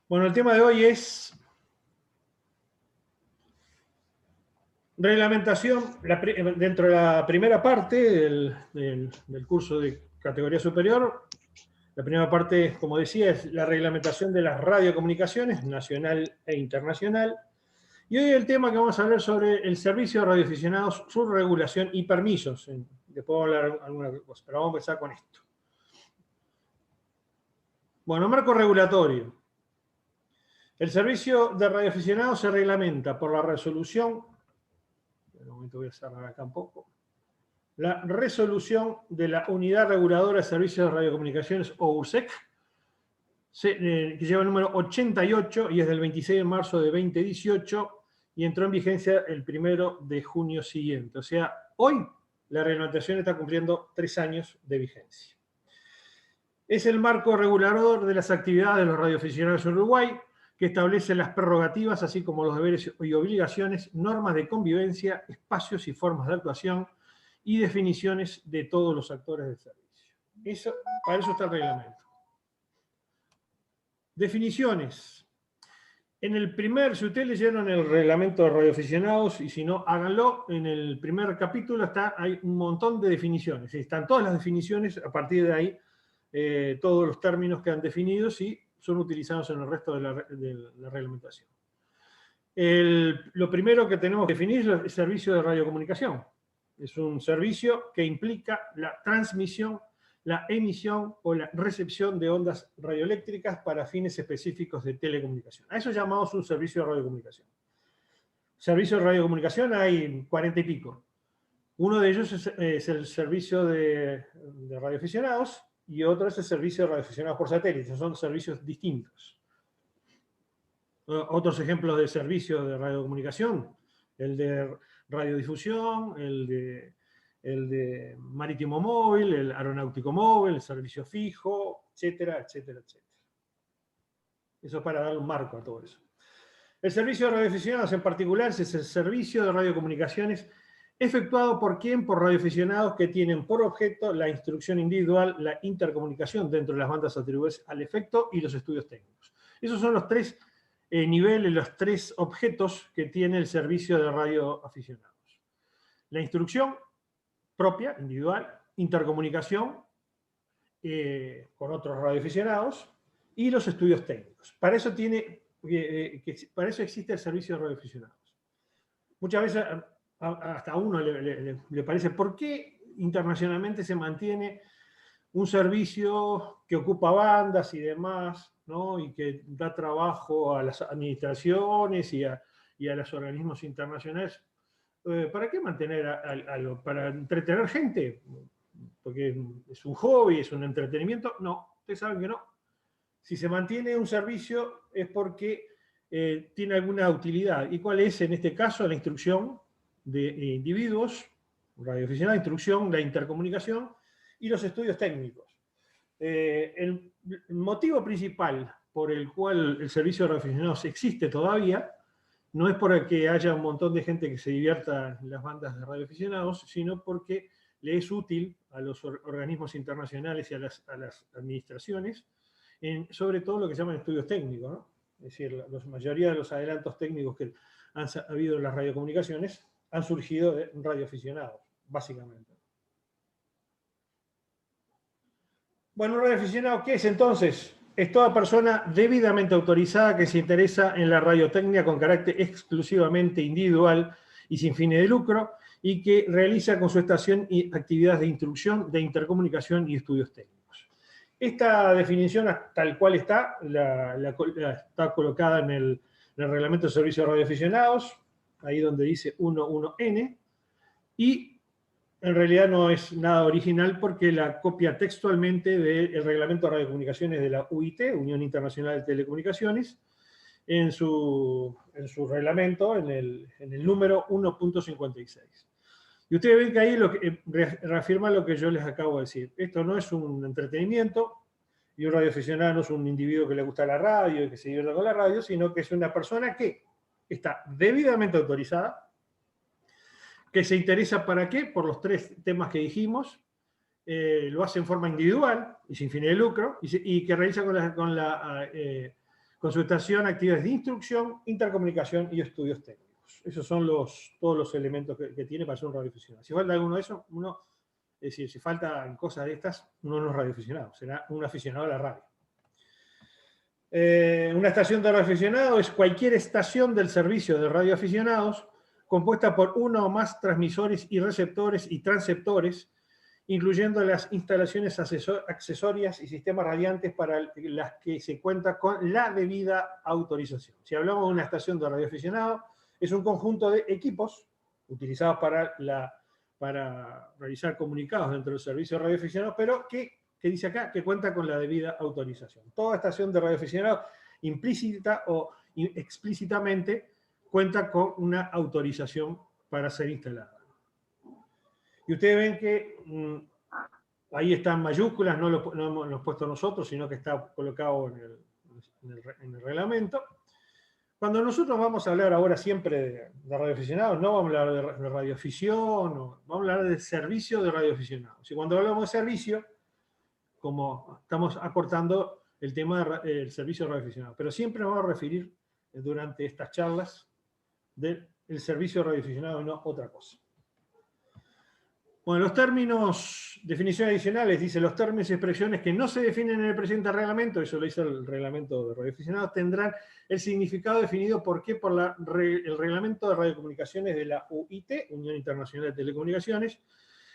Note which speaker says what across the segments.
Speaker 1: Bueno, el tema de hoy es reglamentación, dentro de la primera parte del curso de categoría superior. La primera parte, como decía, es la reglamentación de las radiocomunicaciones nacional e internacional. Y hoy el tema que vamos a hablar sobre el servicio de radioaficionados, su regulación y permisos. Después vamos a hablar alguna cosa, pero vamos a empezar con esto. Bueno, marco regulatorio. El servicio de radioaficionados se reglamenta por la resolución, en un momento voy a cerrar acá un poco, la resolución de la Unidad Reguladora de Servicios de Radiocomunicaciones, o URSEC, que lleva el número 88 y es del 26 de marzo de 2018 y entró en vigencia el 1 de junio siguiente. O sea, hoy la reglamentación está cumpliendo 3 años de vigencia. Es el marco regulador de las actividades de los radioaficionados en Uruguay, que establece las prerrogativas, así como los deberes y obligaciones, normas de convivencia, espacios y formas de actuación y definiciones de todos los actores del servicio. Para eso está el reglamento. Definiciones. En el primer, si ustedes leyeron el reglamento de radioaficionados, y si no, háganlo, en el primer capítulo hay un montón de definiciones. Están todas las definiciones, a partir de ahí, todos los términos que han definido y son utilizados en el resto de la reglamentación. Lo primero que tenemos que definir es el servicio de radiocomunicación. Es un servicio que implica la transmisión, la emisión o la recepción de ondas radioeléctricas para fines específicos de telecomunicación. A eso llamamos un servicio de radiocomunicación. Servicios de radiocomunicación hay 40 y pico. Uno de ellos es el servicio de radioaficionados y otro es el servicio de radioaficionados por satélite. Son servicios distintos. Otros ejemplos de servicios de radiocomunicación, el de radiodifusión, el de marítimo móvil, el aeronáutico móvil, el servicio fijo, etcétera, etcétera, etcétera. Eso es para dar un marco a todo eso. El servicio de radioaficionados en particular es el servicio de radiocomunicaciones efectuado por quién, por radioaficionados que tienen por objeto la instrucción individual, la intercomunicación dentro de las bandas atribuidas al efecto y los estudios técnicos. Esos son los tres niveles, los tres objetos que tiene el servicio de radioaficionados. La instrucción propia, individual, intercomunicación con otros radioaficionados y los estudios técnicos. Para eso, para eso existe el servicio de radioaficionados. Muchas veces hasta a uno le parece, ¿por qué internacionalmente se mantiene un servicio que ocupa bandas y demás, ¿no? Y que da trabajo a las administraciones y a los organismos internacionales? ¿Para qué mantener algo? ¿Para entretener gente? ¿Porque es un hobby, es un entretenimiento? No, ustedes saben que no. Si se mantiene un servicio es porque tiene alguna utilidad. ¿Y cuál es, en este caso, la instrucción de individuos, radioaficionados, instrucción, la intercomunicación y los estudios técnicos? El motivo principal por el cual el servicio de radioaficionados existe todavía no es porque haya un montón de gente que se divierta en las bandas de radioaficionados, sino porque le es útil a los organismos internacionales y a las administraciones, sobre todo lo que se llaman estudios técnicos, ¿no? Es decir, la mayoría de los adelantos técnicos que han habido en las radiocomunicaciones han surgido de radioaficionados, básicamente. Bueno, un radioaficionado, ¿qué es entonces? Es toda persona debidamente autorizada que se interesa en la radiotecnia con carácter exclusivamente individual y sin fines de lucro, y que realiza con su estación actividades de instrucción, de intercomunicación y estudios técnicos. Esta definición, tal cual está, está colocada en el Reglamento de Servicios de Radioaficionados, ahí donde dice 11N, y en realidad no es nada original porque la copia textualmente del Reglamento de Radiocomunicaciones de la UIT, Unión Internacional de Telecomunicaciones, en su reglamento, en el número 1.56. Y ustedes ven que ahí reafirma lo que yo les acabo de decir. Esto no es un entretenimiento, y un radioaficionado no es un individuo que le gusta la radio y que se divierta con la radio, sino que es una persona que está debidamente autorizada, que se interesa ¿para qué? Por los tres temas que dijimos, lo hace en forma individual y sin fines de lucro, y que realiza con con su estación, actividades de instrucción, intercomunicación y estudios técnicos. Esos son todos los elementos que tiene para ser un radioaficionado. Si falta alguno de esos, es decir, si faltan cosas de estas, uno no es radioaficionado, será un aficionado a la radio. Una estación de radioaficionado es cualquier estación del servicio de radioaficionados compuesta por uno o más transmisores y receptores y transceptores, incluyendo las instalaciones accesorias y sistemas radiantes para las que se cuenta con la debida autorización. Si hablamos de una estación de radioaficionado, es un conjunto de equipos utilizados para realizar comunicados dentro del servicio de radioaficionados, pero que dice acá que cuenta con la debida autorización. Toda estación de radioaficionado, implícita o explícitamente, cuenta con una autorización para ser instalada. Y ustedes ven que ahí están mayúsculas, no lo hemos puesto nosotros, sino que está colocado en el reglamento. Cuando nosotros vamos a hablar ahora siempre de radioaficionados, no vamos a hablar de radioafición, no, vamos a hablar de servicio de radioaficionados. Y cuando hablamos de servicio, como estamos acortando el tema del servicio de radioaficionados, pero siempre nos vamos a referir durante estas charlas del servicio de radioaficionado y no otra cosa. Bueno, los términos, definiciones adicionales, dice los términos y expresiones que no se definen en el presente reglamento, eso lo dice el reglamento de radioaficionados, tendrán el significado definido por el reglamento de radiocomunicaciones de la UIT, Unión Internacional de Telecomunicaciones,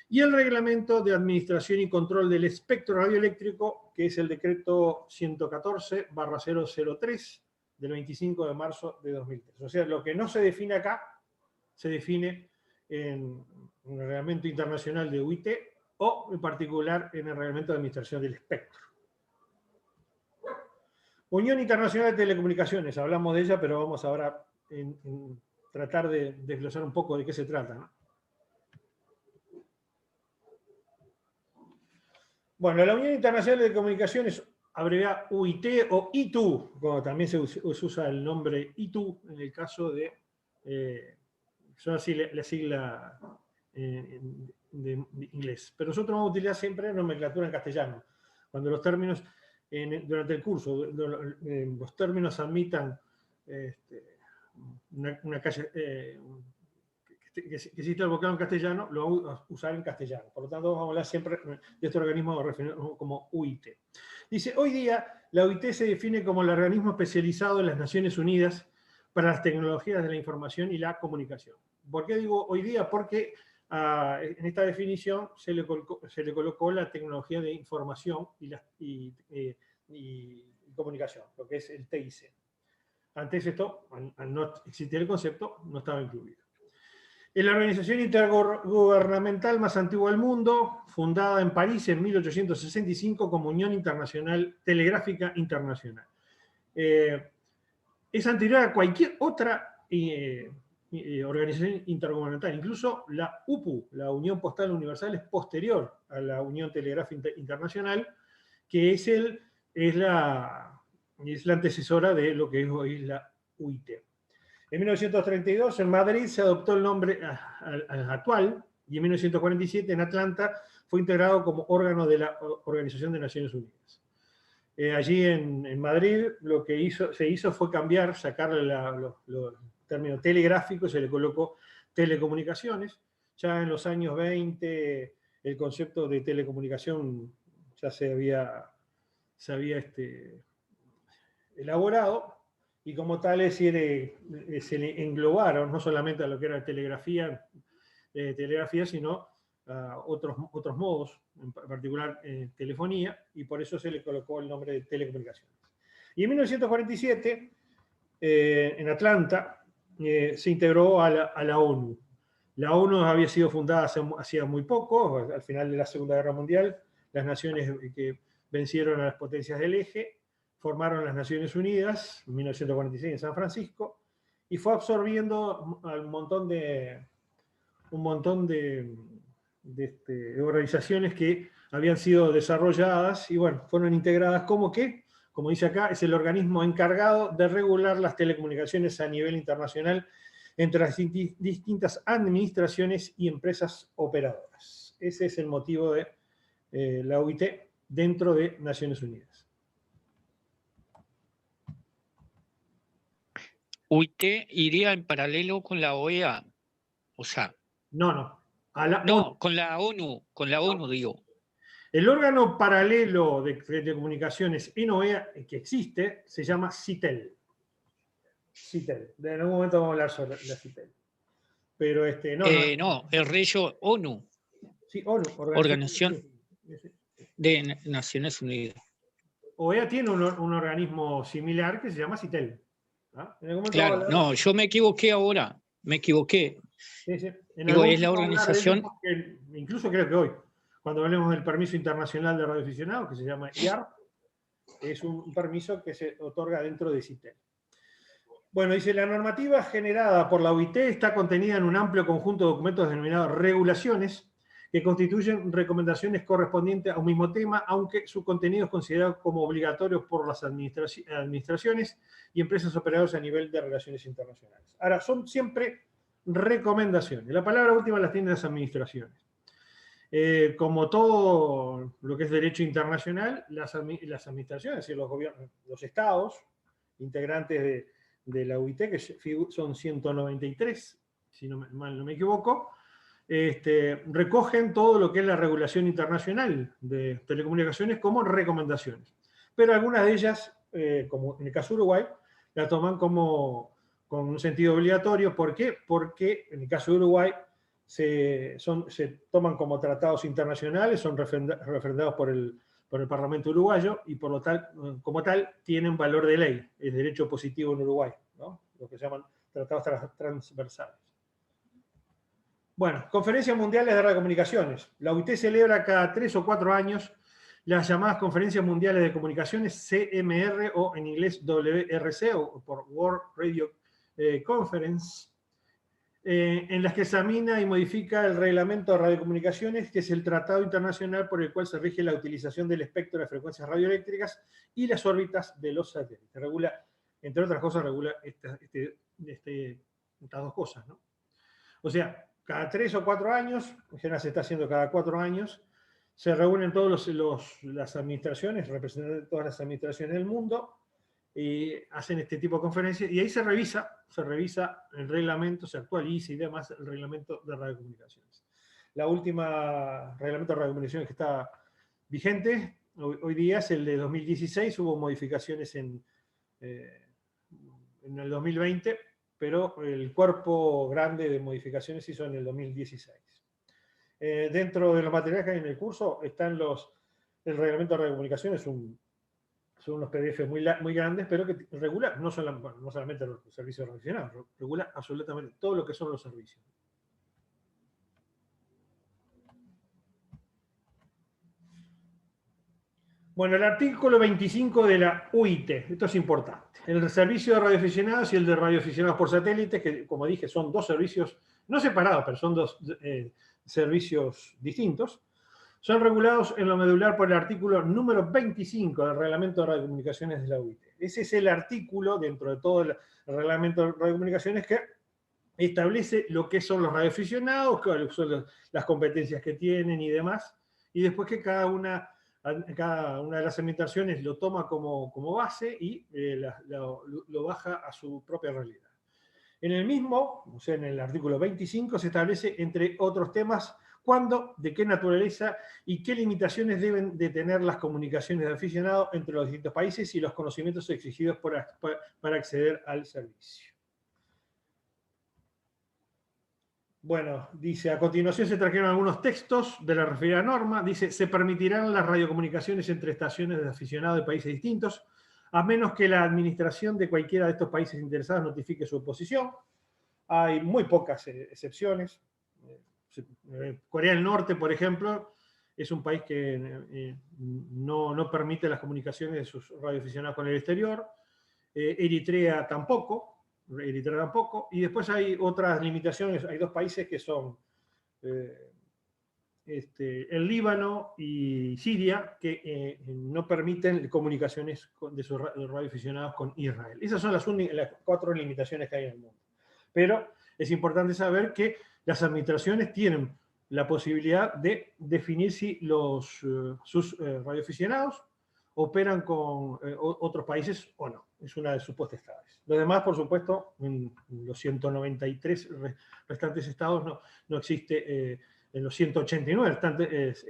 Speaker 1: y el reglamento de administración y control del espectro radioeléctrico, que es el decreto 114/003 del 25 de marzo de 2003. O sea, lo que no se define acá, se define en el reglamento internacional de UIT o en particular en el reglamento de administración del espectro. Unión Internacional de Telecomunicaciones, hablamos de ella, pero vamos ahora en tratar de desglosar un poco de qué se trata, ¿no? Bueno, la Unión Internacional de Telecomunicaciones, abreviada UIT o ITU, como también se usa el nombre ITU en el caso de, son así la sigla de inglés. Pero nosotros vamos a utilizar siempre nomenclatura en castellano. Cuando los términos, durante el curso, los términos admitan una calle, que existe el vocablo en castellano, lo vamos a usar en castellano. Por lo tanto, vamos a hablar siempre de este organismo referido como UIT. Dice, hoy día la UIT se define como el organismo especializado de las Naciones Unidas para las tecnologías de la información y la comunicación. ¿Por qué digo hoy día? Porque en esta definición se le colocó la tecnología de información y comunicación, lo que es el TIC. Antes esto, al no existir el concepto, no estaba incluido. Es la organización intergubernamental más antigua del mundo, fundada en París en 1865 como Unión Internacional Telegráfica Internacional. Es anterior a cualquier otra organización intergubernamental. Incluso la UPU, la Unión Postal Universal, es posterior a la Unión Telegráfica Internacional, que es la antecesora de lo que es hoy la UIT. En 1932, en Madrid, se adoptó el nombre actual, y en 1947, en Atlanta, fue integrado como órgano de la Organización de Naciones Unidas. Allí en Madrid, lo que se hizo fue sacarle los términos telegráficos, se le colocó telecomunicaciones. Ya en los años 20, el concepto de telecomunicación ya se había elaborado, y como tales se le englobaron no solamente a lo que era telegrafía, sino a otros modos, en particular telefonía, y por eso se le colocó el nombre de telecomunicaciones. Y en 1947, en Atlanta, se integró a la ONU. La ONU había sido fundada hacía muy poco, al final de la Segunda Guerra Mundial. Las naciones que vencieron a las potencias del eje formaron las Naciones Unidas en 1946 en San Francisco, y fue absorbiendo un montón de organizaciones que habían sido desarrolladas y bueno, fueron integradas como dice acá, es el organismo encargado de regular las telecomunicaciones a nivel internacional entre las distintas administraciones y empresas operadoras. Ese es el motivo de la OIT dentro de Naciones Unidas.
Speaker 2: UIT iría en paralelo con la OEA, o sea,
Speaker 1: No. A la ONU.
Speaker 2: no, con la ONU digo.
Speaker 1: El órgano paralelo de telecomunicaciones en OEA que existe se llama CITEL. CITEL. En algún momento vamos a hablar sobre la CITEL. Pero
Speaker 2: No, el reyo ONU,
Speaker 1: sí, ONU,
Speaker 2: Organización de Naciones Unidas.
Speaker 1: OEA tiene un organismo similar que se llama CITEL. ¿Ah? En algún momento
Speaker 2: Claro, no, yo me equivoqué ahora, me equivoqué.
Speaker 1: Sí. En
Speaker 2: Digo,
Speaker 1: algún
Speaker 2: es la
Speaker 1: momento vamos a hablar de ello
Speaker 2: organización.
Speaker 1: porque incluso creo que hoy, cuando hablemos del permiso internacional de radioaficionados, que se llama IARP, es un permiso que se otorga dentro de CITEL. Bueno, dice, la normativa generada por la OIT está contenida en un amplio conjunto de documentos denominados regulaciones, que constituyen recomendaciones correspondientes a un mismo tema, aunque su contenido es considerado como obligatorio por las administraciones y empresas operadoras a nivel de relaciones internacionales. Ahora, son siempre recomendaciones. La palabra última la tienen las administraciones. Como todo lo que es derecho internacional, las administraciones, es decir, los gobiernos, los estados, integrantes de la UIT, que son 193, si mal no me equivoco, recogen todo lo que es la regulación internacional de telecomunicaciones como recomendaciones. Pero algunas de ellas, como en el caso de Uruguay, la toman con un sentido obligatorio. ¿Por qué? Porque en el caso de Uruguay se toman como tratados internacionales, son refrendados por el Parlamento uruguayo y por lo tal, como tal tienen valor de ley, es derecho positivo en Uruguay, ¿no? Lo que se llaman tratados transversales. Bueno, Conferencias Mundiales de Radiocomunicaciones. La UIT celebra cada 3 o 4 años las llamadas Conferencias Mundiales de Comunicaciones, CMR, o en inglés WRC, o por World Radio Conference, en las que examina y modifica el reglamento de radiocomunicaciones, que es el tratado internacional por el cual se rige la utilización del espectro de frecuencias radioeléctricas y las órbitas de los satélites. Regula, entre otras cosas, regula estas dos cosas, ¿no? O sea, cada 3 o 4 años, en general se está haciendo cada 4 años, se reúnen todas las administraciones, representantes de todas las administraciones del mundo, y hacen este tipo de conferencias, y ahí se revisa el reglamento, se actualiza y demás el reglamento de radiocomunicaciones. La última reglamento de radiocomunicaciones que está vigente hoy día es el de 2016, hubo modificaciones en el 2020, pero el cuerpo grande de modificaciones se hizo en el 2016. Dentro de los materiales que hay en el curso están el reglamento de radiocomunicaciones, son unos PDF muy grandes, pero que regula no solamente los servicios relacionados, regula absolutamente todo lo que son los servicios. Bueno, el artículo 25 de la UIT, esto es importante. El servicio de radioaficionados y el de radioaficionados por satélite, que como dije son dos servicios, no separados, pero son dos servicios distintos, son regulados en lo medular por el artículo número 25 del Reglamento de Radiocomunicaciones de la UIT. Ese es el artículo, dentro de todo el Reglamento de Radiocomunicaciones, que establece lo que son los radioaficionados, cuáles son las competencias que tienen y demás, y después que cada una de las administraciones lo toma como base y lo baja a su propia realidad. En el mismo, o sea, en el artículo 25, se establece, entre otros temas, cuándo, de qué naturaleza y qué limitaciones deben de tener las comunicaciones de aficionados entre los distintos países y los conocimientos exigidos para acceder al servicio. Bueno, dice, a continuación se trajeron algunos textos de la referida norma. Dice, se permitirán las radiocomunicaciones entre estaciones de aficionados de países distintos, a menos que la administración de cualquiera de estos países interesados notifique su oposición. Hay muy pocas excepciones. Corea del Norte, por ejemplo, es un país que no permite las comunicaciones de sus radioaficionados con el exterior. Eritrea tampoco. Y después hay otras limitaciones. Hay dos países que son el Líbano y Siria, que no permiten comunicaciones de sus radioaficionados con Israel. Esas son las 4 limitaciones que hay en el mundo. Pero es importante saber que las administraciones tienen la posibilidad de definir si sus radioaficionados operan con otros países o no. es una de sus potestades. Los demás, por supuesto, en los 193 restantes estados no existe, en los 189 restantes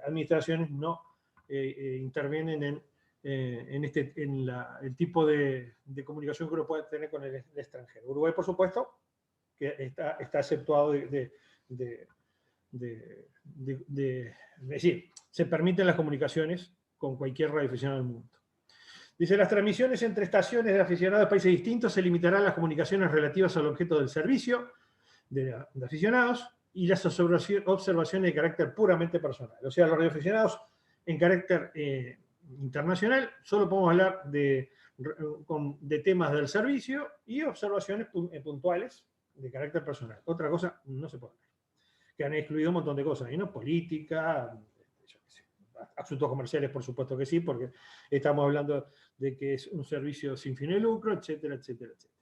Speaker 1: administraciones no intervienen en el tipo de comunicación que uno puede tener con el extranjero. Uruguay, por supuesto, que está exceptuado es decir, se permiten las comunicaciones con cualquier radioaficionado del mundo. Dice, las transmisiones entre estaciones de aficionados de países distintos se limitarán a las comunicaciones relativas al objeto del servicio de aficionados y las observaciones de carácter puramente personal. O sea, los radioaficionados en carácter internacional solo podemos hablar de temas del servicio y observaciones puntuales de carácter personal. Otra cosa no se puede hablar. Que han excluido un montón de cosas, ¿no? Política, yo qué sé, asuntos comerciales, por supuesto que sí, porque estamos hablando de que es un servicio sin fin de lucro, etcétera, etcétera, etcétera.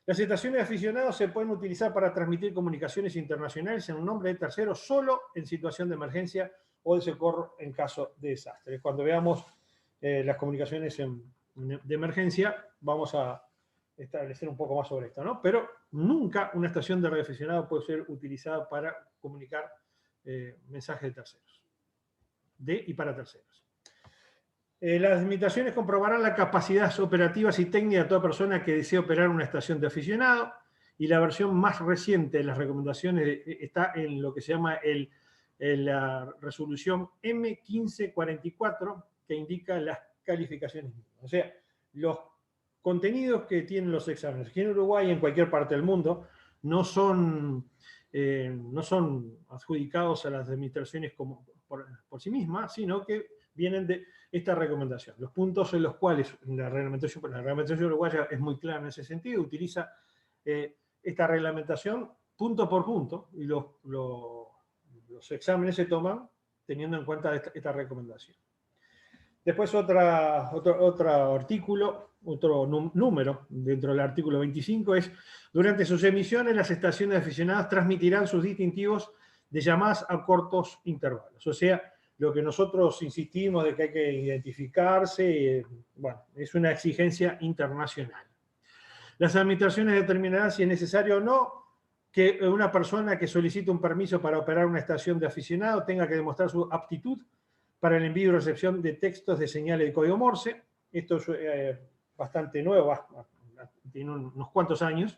Speaker 1: Las estaciones de aficionados se pueden utilizar para transmitir comunicaciones internacionales en un nombre de terceros solo en situación de emergencia o de socorro en caso de desastre. Cuando veamos las comunicaciones de emergencia, vamos a establecer un poco más sobre esto, ¿no? Pero nunca una estación de radioaficionado puede ser utilizada para comunicar mensajes de terceros, de y para terceros. Las limitaciones comprobarán las capacidades operativas y técnicas de toda persona que desee operar una estación de aficionado, y la versión más reciente de las recomendaciones está en lo que se llama la resolución M1544, que indica las calificaciones mínimas. O sea, los contenidos que tienen los exámenes aquí en Uruguay y en cualquier parte del mundo no son adjudicados a las administraciones por sí mismas, sino que vienen de esta recomendación. Los puntos en los cuales la reglamentación uruguaya es muy clara en ese sentido, utiliza esta reglamentación punto por punto, y los exámenes se toman teniendo en cuenta esta recomendación. Después otro artículo, otro número dentro del artículo 25 es: durante sus emisiones las estaciones de aficionados transmitirán sus distintivos de llamadas a cortos intervalos. O sea, lo que nosotros insistimos de que hay que identificarse, bueno, es una exigencia internacional. Las administraciones determinarán si es necesario o no que una persona que solicite un permiso para operar una estación de aficionado tenga que demostrar su aptitud para el envío y recepción de textos de señales de código Morse. Esto es bastante nuevo, tiene unos cuantos años,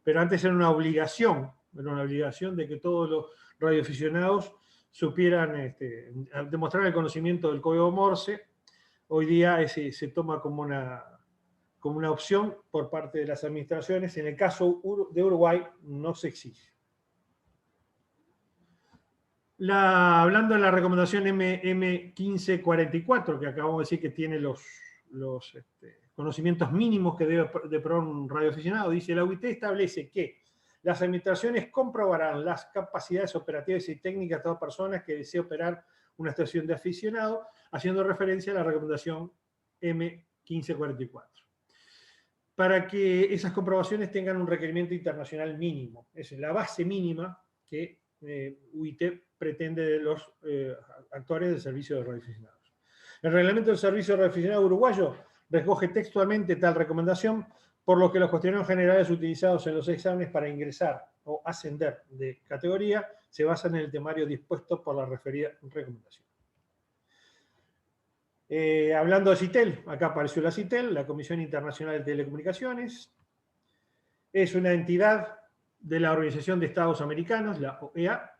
Speaker 1: pero antes era una obligación de que todos los radioaficionados supieran demostrar el conocimiento del código Morse. Hoy día se toma como una opción por parte de las administraciones. En el caso de Uruguay no se exige. Hablando de la recomendación M1544, que acabamos de decir que tiene los conocimientos mínimos que debe probar un radioaficionado, dice: la UIT establece que las administraciones comprobarán las capacidades operativas y técnicas de todas personas que desee operar una estación de aficionado, haciendo referencia a la recomendación M1544. Para que esas comprobaciones tengan un requerimiento internacional mínimo. Es la base mínima que UIT pretende de los actores del servicio de radioaficionados. El reglamento del servicio de radioaficionado uruguayo recoge textualmente tal recomendación, por lo que los cuestionarios generales utilizados en los exámenes para ingresar o ascender de categoría se basan en el temario dispuesto por la referida recomendación. Hablando de CITEL, acá apareció la CITEL, la Comisión Internacional de Telecomunicaciones. Es una entidad de la Organización de Estados Americanos, la OEA,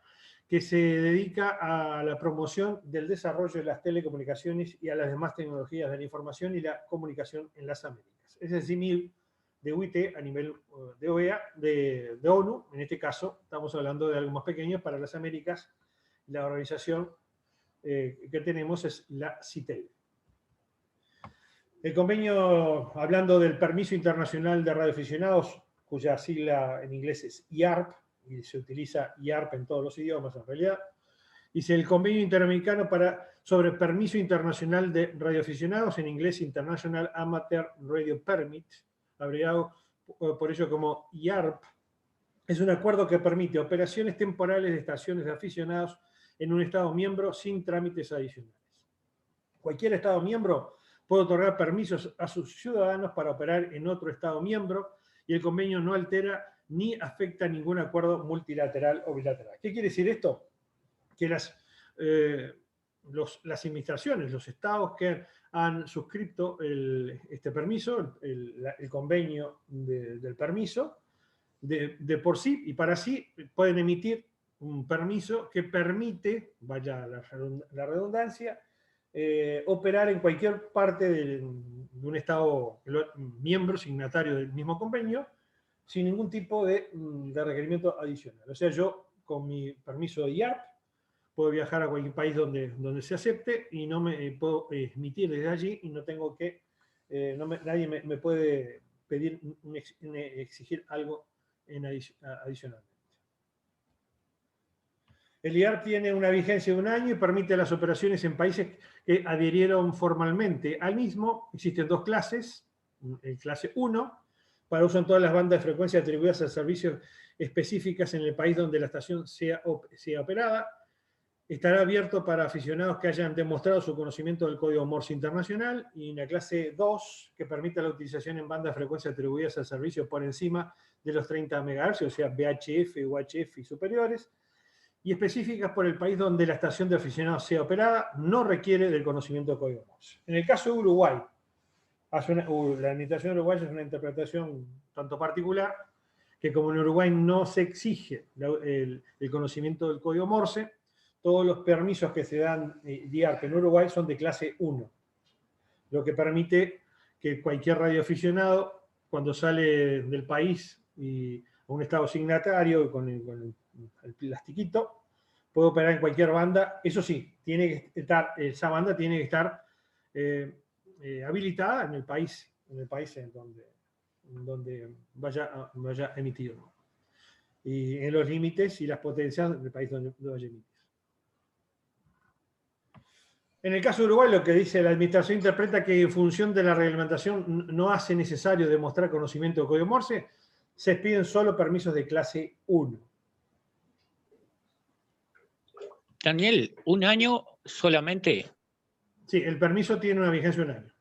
Speaker 1: que se dedica a la promoción del desarrollo de las telecomunicaciones y a las demás tecnologías de la información y la comunicación en las Américas. Es el símil de UIT a nivel de OEA, de ONU. En este caso estamos hablando de algo más pequeño para las Américas. La organización que tenemos es la CITEL. El convenio, hablando del permiso internacional de radioaficionados, cuya sigla en inglés es IARP, y se utiliza IARP en todos los idiomas en realidad, dice: el convenio interamericano sobre permiso internacional de radioaficionados, en inglés International Amateur Radio Permit, abreviado por ello como IARP, es un acuerdo que permite operaciones temporales de estaciones de aficionados en un Estado miembro sin trámites adicionales. Cualquier Estado miembro puede otorgar permisos a sus ciudadanos para operar en otro Estado miembro y el convenio no altera ni afecta ningún acuerdo multilateral o bilateral. ¿Qué quiere decir esto? Que las administraciones, los estados que han suscrito este permiso, el convenio del permiso, de por sí y para sí, pueden emitir un permiso que permite, vaya la redundancia, operar en cualquier parte de un Estado miembro signatario del mismo convenio sin ningún tipo de requerimiento adicional. O sea, yo con mi permiso de IARP puedo viajar a cualquier país donde se acepte y no me puedo emitir desde allí y no tengo que, nadie me puede pedir, exigir algo adicionalmente. El IARP tiene una vigencia de 1 año y permite las operaciones en países que adhirieron formalmente al mismo. Existen 2 clases. El clase 1, para uso en todas las bandas de frecuencia atribuidas a servicios específicas en el país donde la estación sea operada. Estará abierto para aficionados que hayan demostrado su conocimiento del código Morse internacional, y una clase 2 que permite la utilización en bandas de frecuencia atribuidas al servicio por encima de los 30 MHz, o sea, VHF, UHF y superiores, y específicas por el país donde la estación de aficionados sea operada, no requiere del conocimiento del código Morse. En el caso de Uruguay, la administración uruguaya es una interpretación tanto particular, que como en Uruguay no se exige el conocimiento del código Morse, todos los permisos que se dan de IARP en Uruguay son de clase 1, lo que permite que cualquier radioaficionado, cuando sale del país y a un estado signatario con el plastiquito, puede operar en cualquier banda. Eso sí, esa banda tiene que estar habilitada en el país en donde vaya emitido, y en los límites y las potencias del país donde vaya emitido. En el caso de Uruguay, lo que dice la administración interpreta que en función de la reglamentación no hace necesario demostrar conocimiento de código Morse, se piden solo permisos de clase 1.
Speaker 2: Daniel, ¿1 año solamente?
Speaker 1: Sí, el permiso tiene una vigencia de 1 año.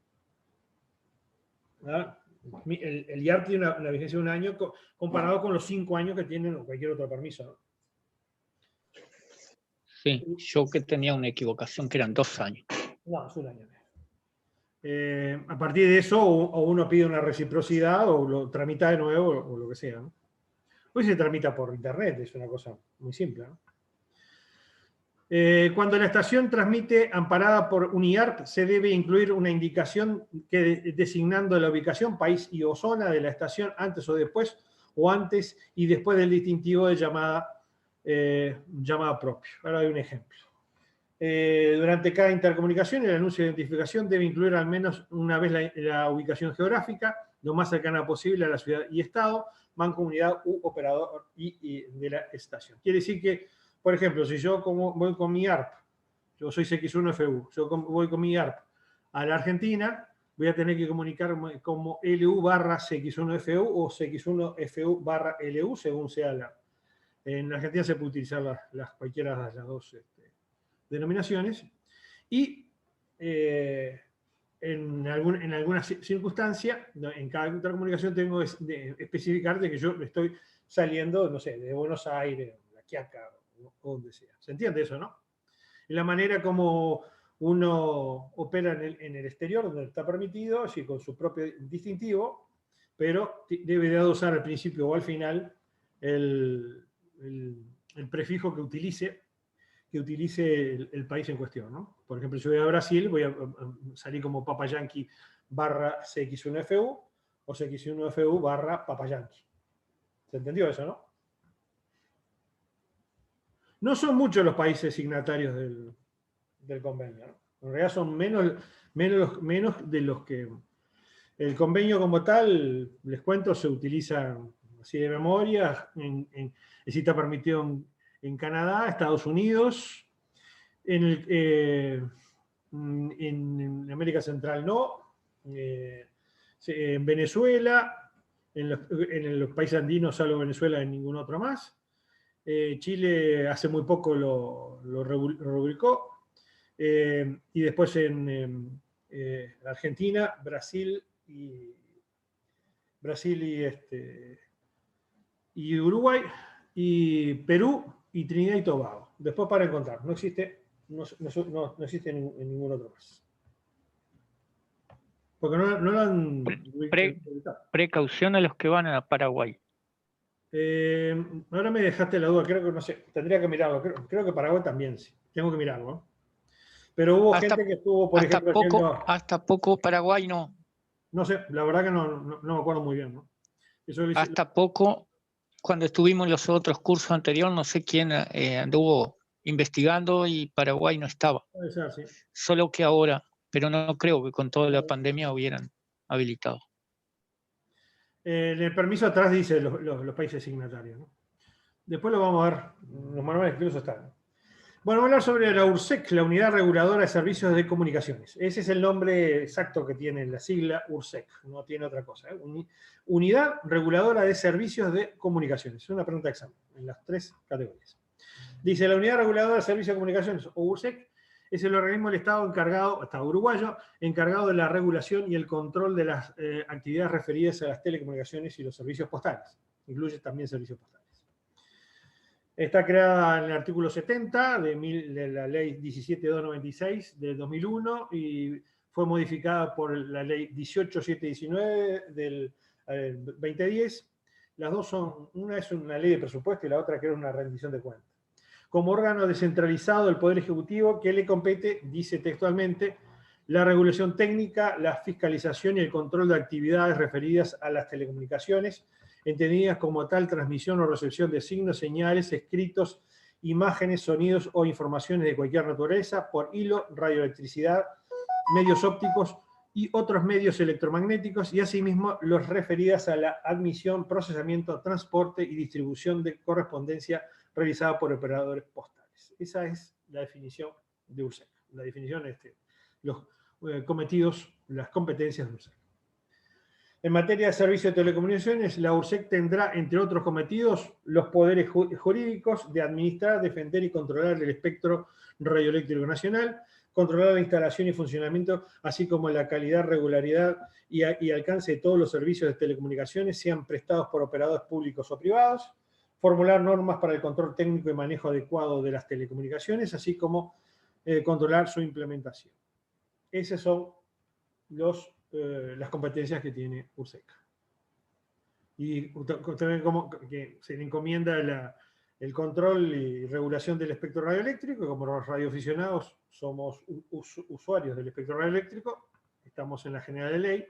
Speaker 1: ¿Ah? El IARP tiene una vigencia de 1 año comparado con los 5 años que tienen cualquier otro permiso, ¿no?
Speaker 2: Sí, yo que tenía una equivocación que eran 2 años.
Speaker 1: No, es 1 año. A partir de eso, o uno pide una reciprocidad o lo tramita de nuevo o lo que sea, ¿no? Hoy se tramita por internet, es una cosa muy simple, ¿no? Cuando la estación transmite amparada por un IARP, se debe incluir una indicación designando la ubicación, país y o zona de la estación antes o después, o antes y después del distintivo de llamada propio. Ahora hay un ejemplo. Durante cada intercomunicación, el anuncio de identificación debe incluir al menos una vez la ubicación geográfica, lo más cercana posible a la ciudad y estado, mancomunidad u operador de la estación. Quiere decir que, por ejemplo, si yo voy con mi ARP, yo soy CX1FU, yo voy con mi ARP a la Argentina, voy a tener que comunicarme como LU barra CX1FU o CX1FU barra LU, según sea la. En la Argentina se puede utilizar cualquiera de las dos denominaciones, y en alguna circunstancia, en cada intercomunicación tengo que especificar de que yo estoy saliendo, no sé, de Buenos Aires, de La Quiaca, o donde sea. ¿Se entiende eso, no? La manera como uno opera en el exterior, donde está permitido, así con su propio distintivo, pero debe de usar al principio o al final el prefijo que utilice el país en cuestión, ¿no? Por ejemplo, si voy a Brasil, voy a salir como Papa Yankee barra CX1FU o CX1FU barra Papa Yankee. ¿Se entendió eso, no? No son muchos los países signatarios del convenio, ¿no? En realidad son menos de los que... El convenio como tal, les cuento, se utiliza así de memoria, está permitido en Canadá, Estados Unidos, en América Central no, en Venezuela, en los países andinos, salvo Venezuela, en ningún otro más. Chile hace muy poco lo rubricó, y después en Argentina, Brasil y Uruguay, y Perú y Trinidad y Tobago. Después para encontrar, no existe en ningún otro más. Porque no lo han ubicado.
Speaker 2: Precaución a los que van a Paraguay.
Speaker 1: Ahora me dejaste la duda, creo que no sé, tendría que mirarlo. Creo que Paraguay también, sí. Tengo que mirarlo, ¿no? Pero hubo gente que estuvo, por ejemplo,
Speaker 2: hasta poco Paraguay no.
Speaker 1: No sé, la verdad que no me acuerdo muy bien, ¿no?
Speaker 2: Hasta poco, cuando estuvimos en los otros cursos anteriores, no sé quién anduvo investigando y Paraguay no estaba.
Speaker 1: Puede ser, sí.
Speaker 2: Solo que ahora, pero no creo que con toda la pandemia hubieran habilitado.
Speaker 1: En el permiso atrás dice los países signatarios, ¿no? Después lo vamos a ver, los manuales incluso están. Bueno, vamos a hablar sobre la URSEC, la Unidad Reguladora de Servicios de Comunicaciones. Ese es el nombre exacto que tiene la sigla URSEC, no tiene otra cosa. Unidad Reguladora de Servicios de Comunicaciones. Es una pregunta de examen, en las 3 categorías. Dice, la Unidad Reguladora de Servicios de Comunicaciones, o URSEC, es el organismo del Estado encargado, Estado uruguayo, encargado de la regulación y el control de las actividades referidas a las telecomunicaciones y los servicios postales. Incluye también servicios postales. Está creada en el artículo 70 de la ley 17296 del 2001 y fue modificada por la ley 18719 del 2010. Las dos son, una es una ley de presupuesto y la otra que es una rendición de cuentas. Como órgano descentralizado del Poder Ejecutivo que le compete, dice textualmente, la regulación técnica, la fiscalización y el control de actividades referidas a las telecomunicaciones, entendidas como tal transmisión o recepción de signos, señales, escritos, imágenes, sonidos o informaciones de cualquier naturaleza por hilo, radioelectricidad, medios ópticos y otros medios electromagnéticos, y asimismo los referidas a la admisión, procesamiento, transporte y distribución de correspondencia realizada por operadores postales. Esa es la definición de URSEC. La definición los cometidos, las competencias de URSEC. En materia de servicios de telecomunicaciones, la URSEC tendrá, entre otros cometidos, los poderes jurídicos de administrar, defender y controlar el espectro radioeléctrico nacional, controlar la instalación y funcionamiento, así como la calidad, regularidad y alcance de todos los servicios de telecomunicaciones, sean prestados por operadores públicos o privados, formular normas para el control técnico y manejo adecuado de las telecomunicaciones, así como controlar su implementación. Esas son las competencias que tiene URSEC. Y también como que se le encomienda el control y regulación del espectro radioeléctrico, como los radioaficionados somos usuarios del espectro radioeléctrico, estamos en la general de ley,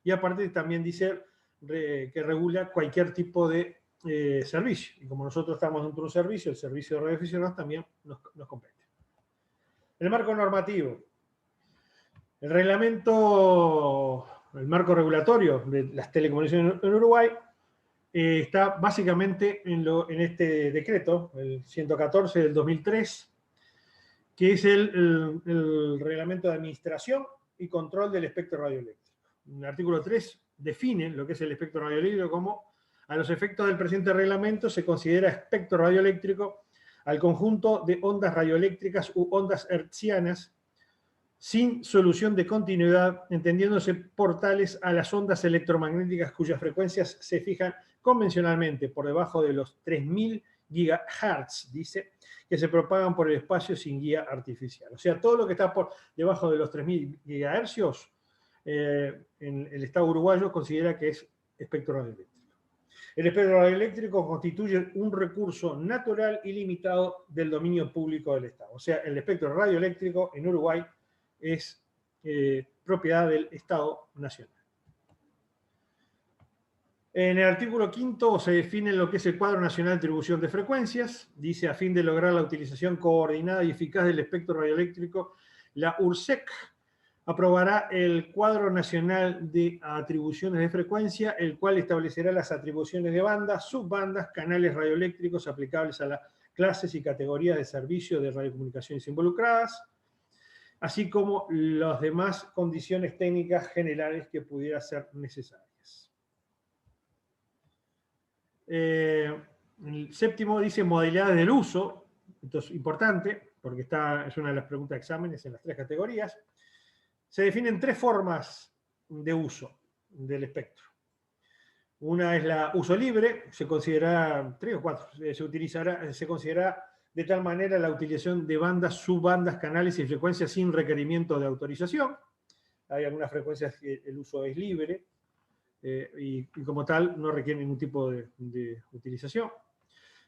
Speaker 1: y aparte también dice que regula cualquier tipo de servicio, y como nosotros estamos dentro de un servicio, el servicio de radioaficionados también nos compete. El marco normativo. El reglamento, el marco regulatorio de las telecomunicaciones en Uruguay está básicamente en este decreto, el 114 del 2003, que es el reglamento de administración y control del espectro radioeléctrico. En el artículo 3 define lo que es el espectro radioeléctrico como, a los efectos del presente reglamento, se considera espectro radioeléctrico al conjunto de ondas radioeléctricas u ondas hertzianas sin solución de continuidad, entendiéndose por tales a las ondas electromagnéticas cuyas frecuencias se fijan convencionalmente por debajo de los 3000 GHz, dice, que se propagan por el espacio sin guía artificial. O sea, todo lo que está por debajo de los 3000 GHz, en el Estado uruguayo considera que es espectro radioeléctrico. El espectro radioeléctrico constituye un recurso natural y limitado del dominio público del Estado. O sea, el espectro radioeléctrico en Uruguay es propiedad del Estado Nacional. En el artículo 5 se define lo que es el Cuadro Nacional de Distribución de Frecuencias. Dice, a fin de lograr la utilización coordinada y eficaz del espectro radioeléctrico, la URSEC aprobará el Cuadro Nacional de Atribuciones de Frecuencia, el cual establecerá las atribuciones de bandas, subbandas, canales radioeléctricos aplicables a las clases y categorías de servicio de radiocomunicaciones involucradas, así como las demás condiciones técnicas generales que pudieran ser necesarias. El séptimo dice modalidades del uso. Esto es importante porque es una de las preguntas de exámenes en las 3 categorías. Se definen tres formas de uso del espectro. Una es la uso libre, se considera, 3 o 4, se considera de tal manera la utilización de bandas, subbandas, canales y frecuencias sin requerimiento de autorización. Hay algunas frecuencias que el uso es libre y como tal no requiere ningún tipo de utilización.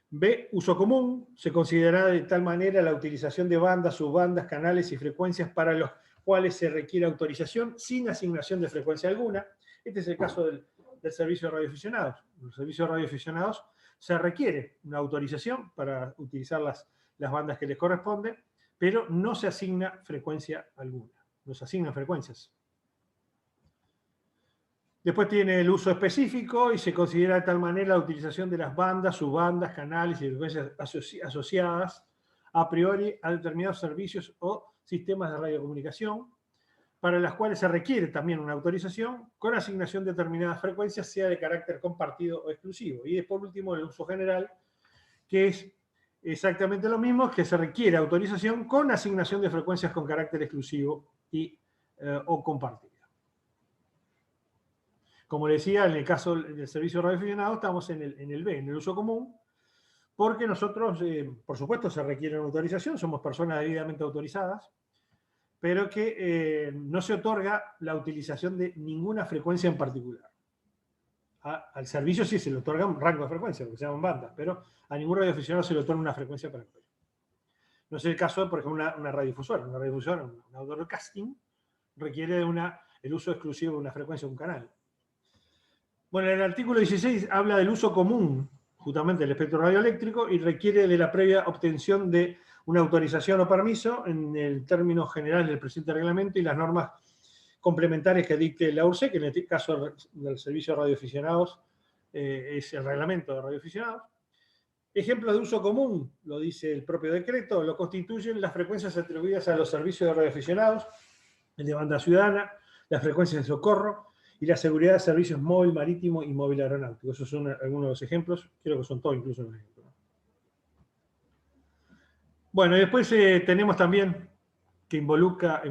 Speaker 1: B, uso común, se considera de tal manera la utilización de bandas, subbandas, canales y frecuencias para los cuales se requiere autorización sin asignación de frecuencia alguna. Este es el caso del servicio de radioaficionados. En el servicio de radioaficionados se requiere una autorización para utilizar las bandas que les corresponden, pero no se asigna frecuencia alguna. No se asignan frecuencias. Después tiene el uso específico y se considera de tal manera la utilización de las bandas, subbandas, canales y frecuencias asociadas a priori a determinados servicios o sistemas de radiocomunicación, para las cuales se requiere también una autorización con asignación de determinadas frecuencias, sea de carácter compartido o exclusivo. Y por último, el uso general, que es exactamente lo mismo, que se requiere autorización con asignación de frecuencias con carácter exclusivo o compartido. Como decía, en el caso del servicio de radioaficionados estamos en el B, en el uso común, porque nosotros, por supuesto, se requiere una autorización, somos personas debidamente autorizadas, pero que no se otorga la utilización de ninguna frecuencia en particular. Al servicio sí se le otorga un rango de frecuencia, lo que se llaman bandas, pero a ningún radioaficionado se le otorga una frecuencia para ello. No es el caso de, por ejemplo, una radiodifusora. Una radiodifusora, un broadcasting, requiere el uso exclusivo de una frecuencia o un canal. Bueno, el artículo 16 habla del uso común, justamente del espectro radioeléctrico, y requiere de la previa obtención de una autorización o permiso en el término general del presente reglamento y las normas complementarias que dicte la URSE, que en este caso del servicio de radioaficionados es el reglamento de radioaficionados. Ejemplos de uso común, lo dice el propio decreto, lo constituyen las frecuencias atribuidas a los servicios de radioaficionados, el de banda ciudadana, las frecuencias de socorro y la seguridad de servicios móvil, marítimo y móvil aeronáutico. Esos son algunos de los ejemplos, creo que son todos incluso los ejemplos. Bueno, y después tenemos también que involucra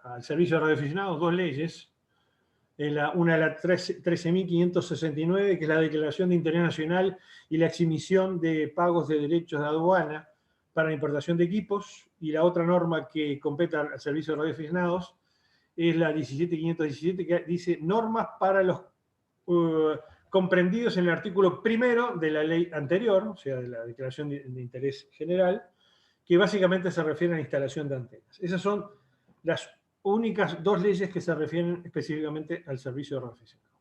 Speaker 1: al servicio de radioaficionados dos leyes. Una de la 13.569, que es la Declaración de Interés Nacional y la exhibición de pagos de derechos de aduana para la importación de equipos, y la otra norma que compete al servicio de radioaficionados es la 17.517, que dice normas para los comprendidos en el artículo primero de la ley anterior, o sea, de la Declaración de Interés General, que básicamente se refieren a la instalación de antenas. Esas son las únicas dos leyes que se refieren específicamente al servicio de radioaficionados.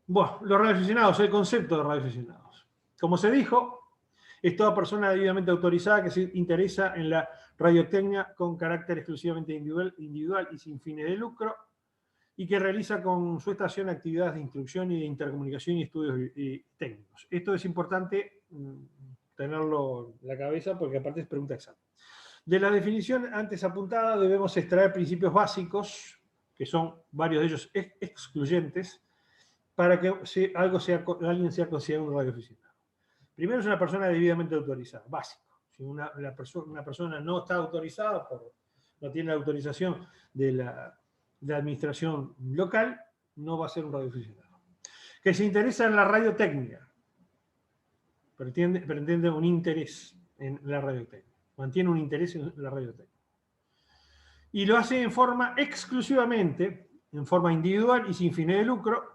Speaker 1: Bueno, los radioaficionados, el concepto de radioaficionados. Como se dijo, es toda persona debidamente autorizada que se interesa en la radiotecnia con carácter exclusivamente individual y sin fines de lucro, y que realiza con su estación actividades de instrucción y de intercomunicación y estudios técnicos. Esto es importante tenerlo en la cabeza porque aparte es pregunta examen. De la definición antes apuntada debemos extraer principios básicos, que son varios de ellos excluyentes, para que alguien sea considerado un radioaficionado. Primero, es una persona debidamente autorizada, básico. Si una persona no está autorizada, no tiene la autorización de la administración local, no va a ser un radioaficionado. Que se interesa en la radiotecnia, pretende un interés en la radiotecnia, mantiene un interés en la radiotecnia. Y lo hace en forma exclusivamente, en forma individual y sin fines de lucro,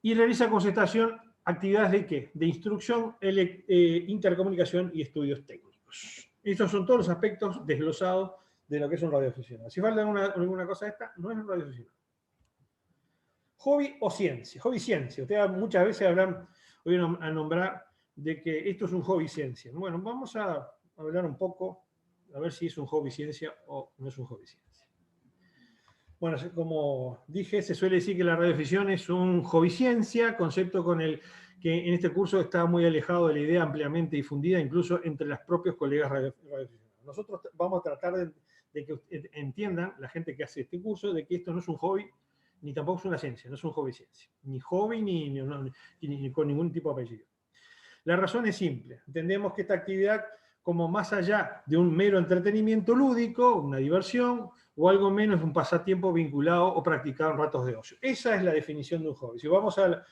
Speaker 1: y realiza con su estación actividades de ¿qué? De instrucción, intercomunicación y estudios técnicos. Estos son todos los aspectos desglosados de lo que es un radioaficionado. Si falta alguna cosa de esta, no es un radioaficionado. Hobby o ciencia. Hobby ciencia. Ustedes muchas veces oyen a nombrar de que esto es un hobby ciencia. Bueno, vamos a hablar un poco, a ver si es un hobby ciencia o no es un hobby ciencia. Bueno, como dije, se suele decir que la radioafición es un hobby ciencia, concepto con el que en este curso está muy alejado de la idea ampliamente difundida, incluso entre los propios colegas radioaficionados. Nosotros vamos a tratar de que entiendan, la gente que hace este curso, de que esto no es un hobby, ni tampoco es una ciencia, no es un hobby ciencia. Ni hobby, ni con ningún tipo de apellido. La razón es simple. Entendemos que esta actividad como más allá de un mero entretenimiento lúdico, una diversión, o algo menos un pasatiempo vinculado o practicado en ratos de ocio. Esa es la definición de un hobby. Si vamos a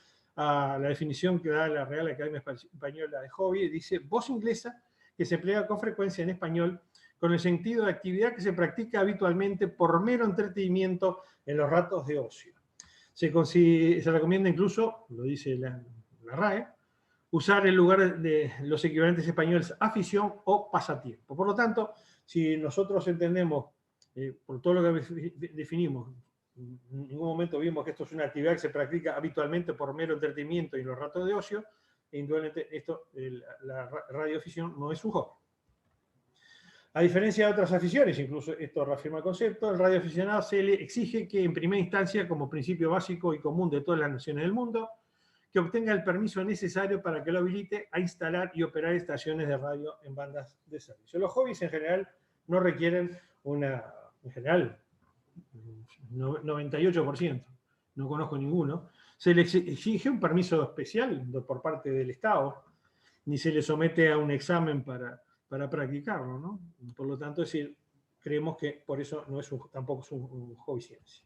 Speaker 1: la definición que da la Real Academia Española de hobby, dice voz inglesa que se emplea con frecuencia en español con el sentido de actividad que se practica habitualmente por mero entretenimiento en los ratos de ocio. Se recomienda incluso, lo dice la RAE, usar en lugar de los equivalentes españoles afición o pasatiempo. Por lo tanto, si nosotros entendemos, por todo lo que definimos, en ningún momento vimos que esto es una actividad que se practica habitualmente por mero entretenimiento y en los ratos de ocio, e indudablemente la radioafición no es un hobby. A diferencia de otras aficiones, incluso esto reafirma el concepto, el radioaficionado se le exige que en primera instancia, como principio básico y común de todas las naciones del mundo, que obtenga el permiso necesario para que lo habilite a instalar y operar estaciones de radio en bandas de servicio. Los hobbies en general no requieren en general, 98%, no conozco ninguno, se le exige un permiso especial por parte del Estado, ni se le somete a un examen para practicarlo, ¿no? Por lo tanto, es decir, creemos que por eso tampoco es un hobby ciencia.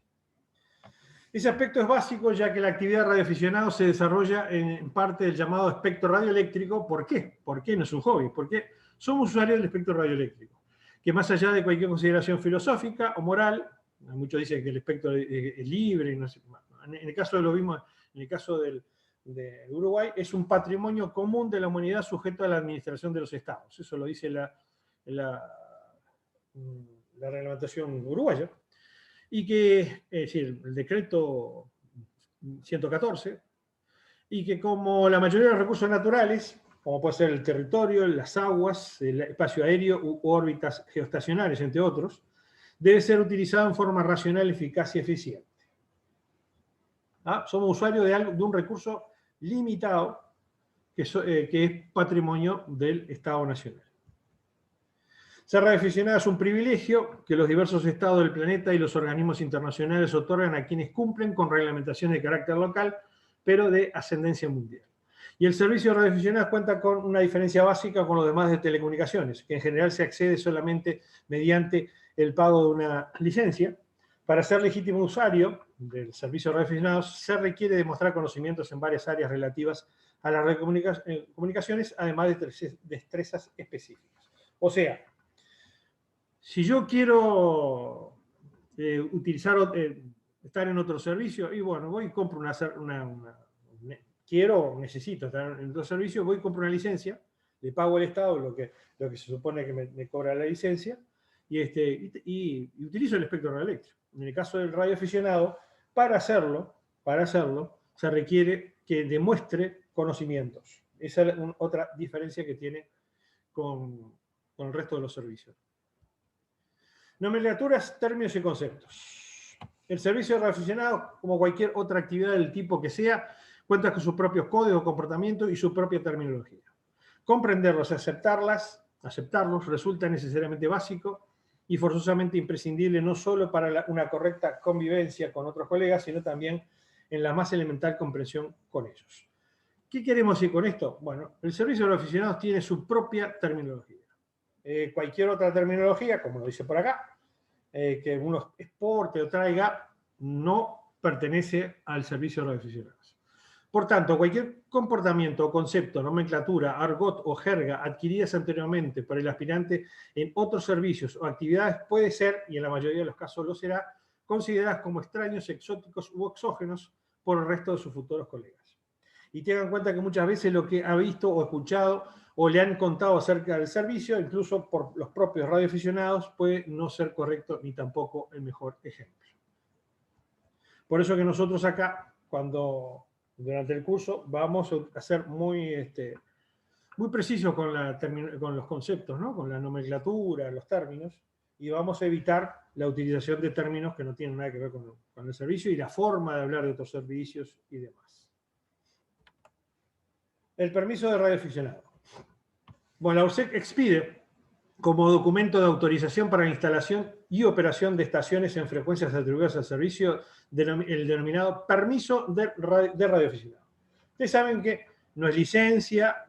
Speaker 1: Ese aspecto es básico, ya que la actividad de radioaficionado se desarrolla en parte del llamado espectro radioeléctrico. ¿Por qué? ¿Por qué no es un hobby? Porque somos usuarios del espectro radioeléctrico, que más allá de cualquier consideración filosófica o moral, muchos dicen que el espectro es libre, no sé, en el caso de lo mismo, en el caso de Uruguay, es un patrimonio común de la humanidad sujeto a la administración de los estados. Eso lo dice la reglamentación uruguaya. Y que, es decir, el decreto 114, y que como la mayoría de los recursos naturales, como puede ser el territorio, las aguas, el espacio aéreo u órbitas geoestacionarias, entre otros, debe ser utilizado en forma racional, eficaz y eficiente. Somos usuarios de un recurso limitado que es patrimonio del Estado Nacional. Ser radioaficionado es un privilegio que los diversos estados del planeta y los organismos internacionales otorgan a quienes cumplen con reglamentaciones de carácter local, pero de ascendencia mundial. Y el servicio de radioaficionados cuenta con una diferencia básica con los demás de telecomunicaciones, que en general se accede solamente mediante el pago de una licencia. Para ser legítimo usuario del servicio de radioaficionados se requiere demostrar conocimientos en varias áreas relativas a las comunicaciones, además de destrezas específicas. O sea, si yo quiero estar en otro servicio, y bueno, voy y compro necesito estar en otro servicio, voy y compro una licencia, le pago al Estado lo que se supone que me cobra la licencia, y utilizo el espectro radioeléctrico. En el caso del radioaficionado, para hacerlo, se requiere que demuestre conocimientos. Esa es otra diferencia que tiene con el resto de los servicios. Nomenclaturas, términos y conceptos. El servicio de radioaficionado, como cualquier otra actividad del tipo que sea, cuenta con sus propios códigos de comportamiento y su propia terminología. Comprenderlos y aceptarlos resulta necesariamente básico y forzosamente imprescindible no solo para una correcta convivencia con otros colegas, sino también en la más elemental comprensión con ellos. ¿Qué queremos decir con esto? Bueno, el servicio de radioaficionados tiene su propia terminología. Cualquier otra terminología, como lo dice por acá, que uno exporte o traiga, no pertenece al servicio de radioaficionados. Por tanto, cualquier comportamiento o concepto, nomenclatura, argot o jerga adquiridas anteriormente por el aspirante en otros servicios o actividades puede ser, y en la mayoría de los casos lo será, consideradas como extraños, exóticos u exógenos por el resto de sus futuros colegas. Y tengan en cuenta que muchas veces lo que ha visto o escuchado o le han contado acerca del servicio, incluso por los propios radioaficionados, puede no ser correcto ni tampoco el mejor ejemplo. Por eso que nosotros acá, durante el curso, vamos a ser muy precisos con los conceptos, ¿no? Con la nomenclatura, los términos, y vamos a evitar la utilización de términos que no tienen nada que ver con el servicio y la forma de hablar de otros servicios y demás. El permiso de radioaficionado. Bueno, la URSEC expide como documento de autorización para la instalación y operación de estaciones en frecuencias atribuidas al servicio el denominado permiso de radioaficionado. Ustedes saben que no es licencia,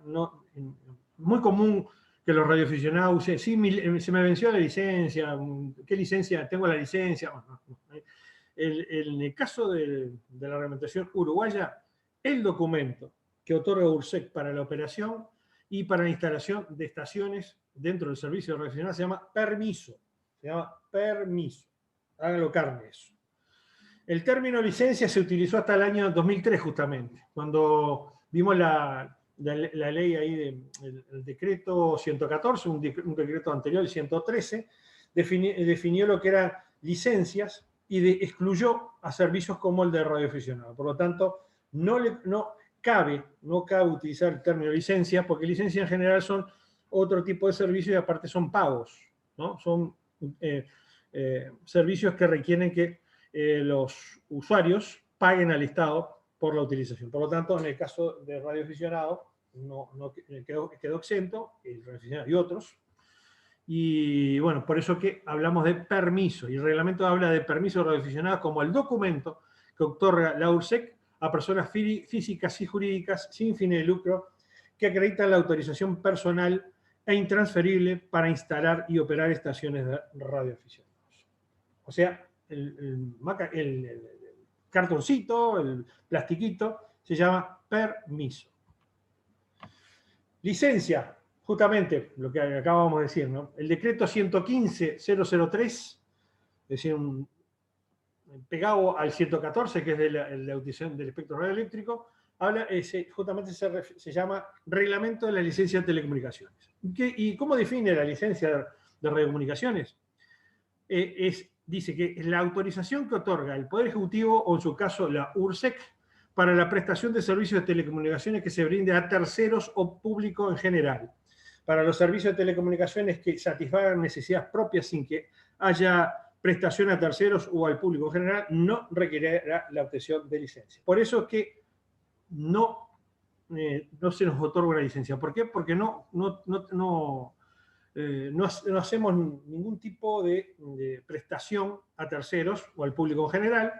Speaker 1: muy común que los radioaficionados usen, sí, se me venció la licencia, ¿qué licencia? Tengo la licencia. En el caso de la reglamentación uruguaya, el documento que otorga URSEC para la operación y para la instalación de estaciones dentro del servicio de radioaficionados se llama permiso. Se llama permiso. Háganlo carne eso. El término licencia se utilizó hasta el año 2003 justamente, cuando vimos la ley ahí, el decreto 114, un decreto anterior, el 113, definió lo que eran licencias y excluyó a servicios como el de radioaficionado. Por lo tanto, no cabe utilizar el término licencia, porque licencias en general son otro tipo de servicios y aparte son pagos, ¿no? Son servicios que requieren que los usuarios paguen al Estado por la utilización. Por lo tanto, en el caso de radioaficionado, quedó exento, el radioaficionado y otros. Y bueno, por eso que hablamos de permiso. Y el reglamento habla de permiso de radioaficionado como el documento que otorga la URSEC a personas físicas y jurídicas sin fines de lucro que acreditan la autorización personal e intransferible para instalar y operar estaciones de radioaficionados. O sea, el cartoncito, el plastiquito, se llama permiso. Licencia, justamente lo que acabamos de decir, ¿no? El decreto 115.003, es decir, pegado al 114, que es de la autorización del espectro radioeléctrico, justamente se llama Reglamento de la Licencia de Telecomunicaciones. ¿Y cómo define la licencia de radiocomunicaciones? Dice que es la autorización que otorga el Poder Ejecutivo, o en su caso la URSEC, para la prestación de servicios de telecomunicaciones que se brinde a terceros o público en general, para los servicios de telecomunicaciones que satisfagan necesidades propias sin que haya prestación a terceros o al público en general, no requerirá la obtención de licencia. Por eso es que no se nos otorga una licencia. ¿Por qué? Porque no hacemos ningún tipo de prestación a terceros o al público en general,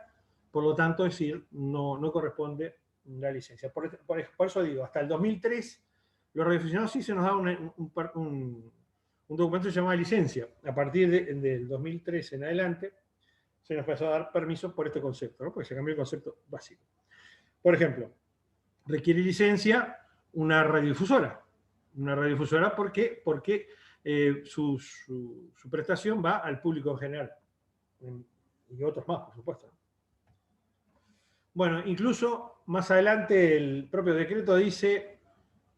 Speaker 1: por lo tanto, es decir, no corresponde la licencia. Por eso digo, hasta el 2003, los radioaficionados sí se nos da un documento llamado licencia. A partir del 2003 en adelante, se nos pasó a dar permiso por este concepto, ¿no? Porque se cambió el concepto básico. Por ejemplo, requiere licencia una radiodifusora. Una radiodifusora, ¿por qué? Porque su prestación va al público en general. Y otros más, por supuesto. Bueno, incluso más adelante el propio decreto dice,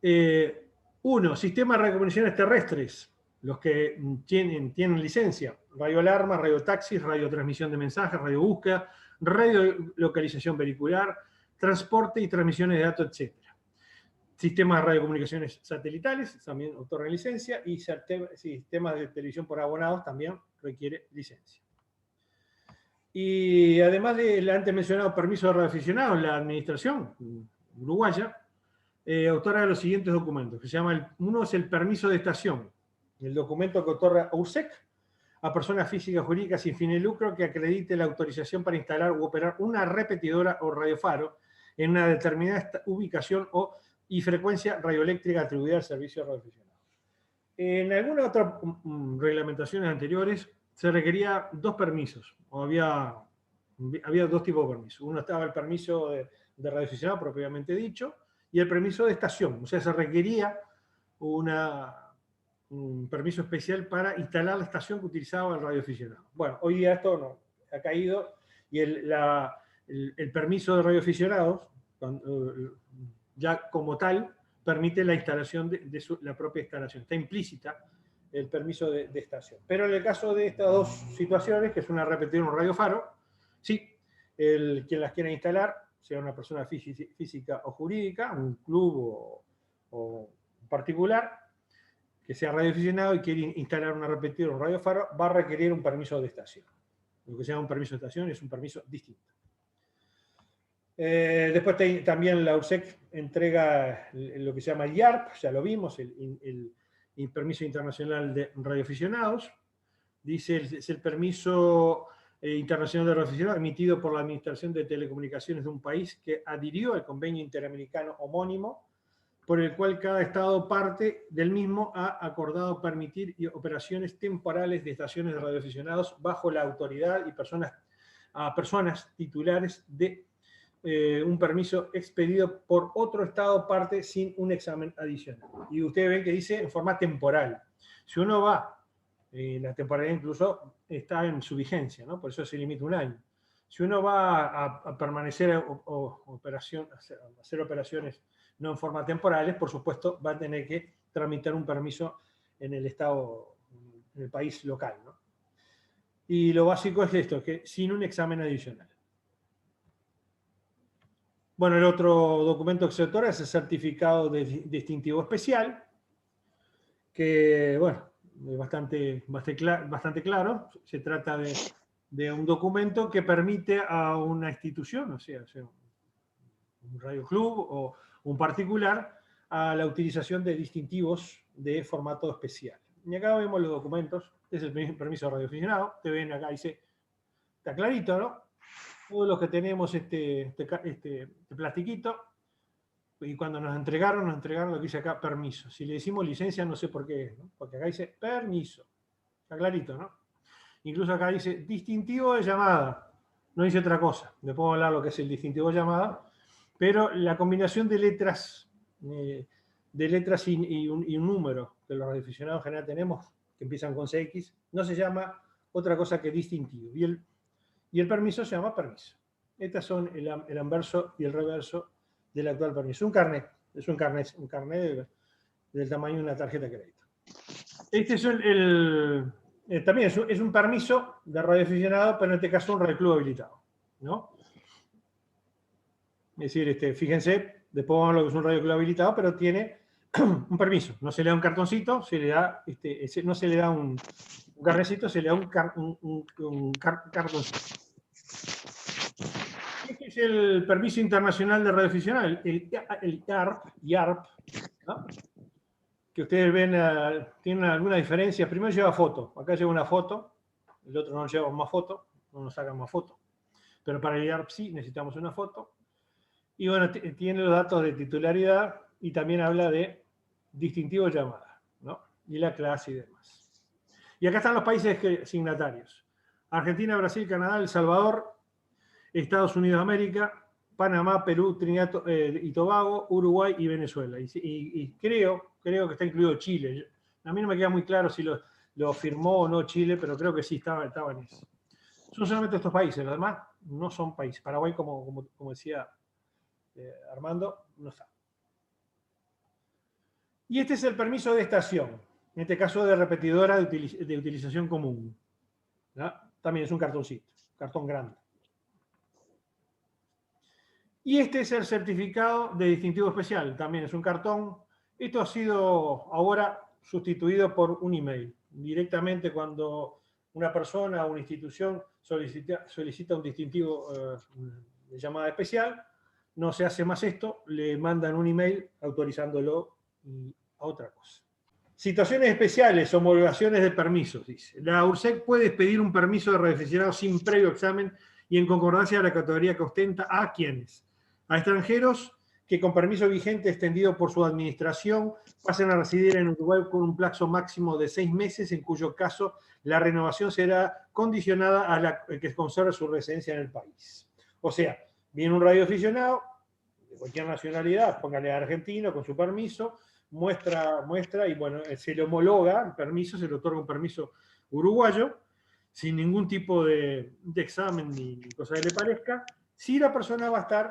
Speaker 1: sistemas de radiocomunicaciones terrestres, los que tienen licencia, radioalarma, radiotaxis, radiotransmisión de mensajes, radiobúsqueda, radiolocalización vehicular, transporte y transmisiones de datos, etc. Sistemas de radiocomunicaciones satelitales también otorgan licencia, y sistemas de televisión por abonados también requiere licencia. Y además del antes mencionado permiso de radioaficionados, la administración uruguaya otorga los siguientes documentos, que se llama uno es el permiso de estación, el documento que otorga URSEC a personas físicas jurídicas sin fin de lucro que acredite la autorización para instalar u operar una repetidora o radiofaro en una determinada ubicación y frecuencia radioeléctrica atribuida al servicio radioaficionado. En algunas otras reglamentaciones anteriores se requería dos permisos, o había dos tipos de permisos. Uno estaba el permiso de radioaficionado propiamente dicho, y el permiso de estación. O sea, se requería un permiso especial para instalar la estación que utilizaba el radioaficionado. Bueno, hoy día esto no ha caído, y el permiso de radioaficionados, ya como tal, permite la instalación de la propia instalación. Está implícita el permiso de estación. Pero en el caso de estas dos situaciones, que es una repetidora y un radiofaro, sí, quien las quiera instalar, sea una persona física o jurídica, un club o particular, que sea radioaficionado y quiere instalar una repetidora o un radiofaro, va a requerir un permiso de estación. Lo que se llama un permiso de estación es un permiso distinto. Después también la URSEC entrega lo que se llama el IARP, ya lo vimos, el permiso internacional de radioaficionados. Dice, es el permiso internacional de radioaficionados emitido por la Administración de Telecomunicaciones de un país que adhirió al convenio interamericano homónimo por el cual cada Estado parte del mismo ha acordado permitir operaciones temporales de estaciones de radioaficionados bajo la autoridad y a personas titulares de un permiso expedido por otro Estado parte sin un examen adicional. Y ustedes ven que dice en forma temporal. Si uno va, la temporalidad incluso está en su vigencia, ¿no? Por eso se limita un año. Si uno va a permanecer hacer operaciones no en forma temporales, por supuesto va a tener que tramitar un permiso en el Estado, en el país local, ¿no? Y lo básico es esto, que sin un examen adicional. Bueno, el otro documento que se otorga es el certificado de distintivo especial, que, bueno, es bastante claro. Se trata de un documento que permite a una institución, o sea un radioclub o un particular, a la utilización de distintivos de formato especial. Y acá vemos los documentos. Este es el permiso de radioaficionado. Te ven acá, dice, está clarito, ¿no? Todos los que tenemos este plastiquito, y cuando nos entregaron lo que dice acá, permiso. Si le decimos licencia, no sé por qué es, ¿no? Porque acá dice permiso. Está clarito, ¿no? Incluso acá dice distintivo de llamada. No dice otra cosa. Después vamos a hablar de lo que es el distintivo de llamada. Pero la combinación de letras y un número que los radioaficionados en general tenemos, que empiezan con CX, no se llama otra cosa que distintivo. Y el permiso se llama permiso. Estas son el anverso y el reverso del actual permiso. Un carnet. Es un carnet del tamaño de una tarjeta de crédito. Este es también es un permiso de radioaficionado, pero en este caso un radioclub habilitado, ¿no? Es decir, fíjense, después vamos a lo que es un radioclub habilitado, pero tiene un permiso. No se le da un cartoncito, no se le da un carnecito, se le da un cartoncito. Este es el permiso internacional de radioaficionado, el IARP, ¿no? Que ustedes ven, tienen alguna diferencia. Primero lleva foto, acá lleva una foto, el otro no lleva más foto, no nos sacan más foto. Pero para el IARP sí necesitamos una foto. Y bueno, tiene los datos de titularidad y también habla de distintivo de llamada, ¿no? Y la clase y demás. Y acá están los países signatarios: Argentina, Brasil, Canadá, El Salvador, Estados Unidos de América, Panamá, Perú, Trinidad y Tobago, Uruguay y Venezuela. Y creo que está incluido Chile. A mí no me queda muy claro si lo firmó o no Chile, pero creo que sí estaba en eso. Son solamente estos países, los demás no son países. Paraguay, como decía Armando, no está. Y este es el permiso de estación, en este caso de repetidora de utilización común, ¿no? También es un cartoncito, cartón grande. Y este es el certificado de distintivo especial, también es un cartón. Esto ha sido ahora sustituido por un email. Directamente cuando una persona o una institución solicita un distintivo de llamada especial, no se hace más esto, le mandan un email autorizándolo a otra cosa. Situaciones especiales, homologaciones de permisos, dice. La URSEC puede expedir un permiso de radioaficionado sin previo examen y en concordancia de la categoría que ostenta a quienes: a extranjeros que con permiso vigente extendido por su administración pasen a residir en Uruguay con un plazo máximo de 6 meses, en cuyo caso la renovación será condicionada a la que conserve su residencia en el país. O sea, viene un radioaficionado de cualquier nacionalidad, póngale argentino con su permiso, muestra y bueno, se le homologa el permiso, se le otorga un permiso uruguayo, sin ningún tipo de examen ni cosa que le parezca, si la persona va a estar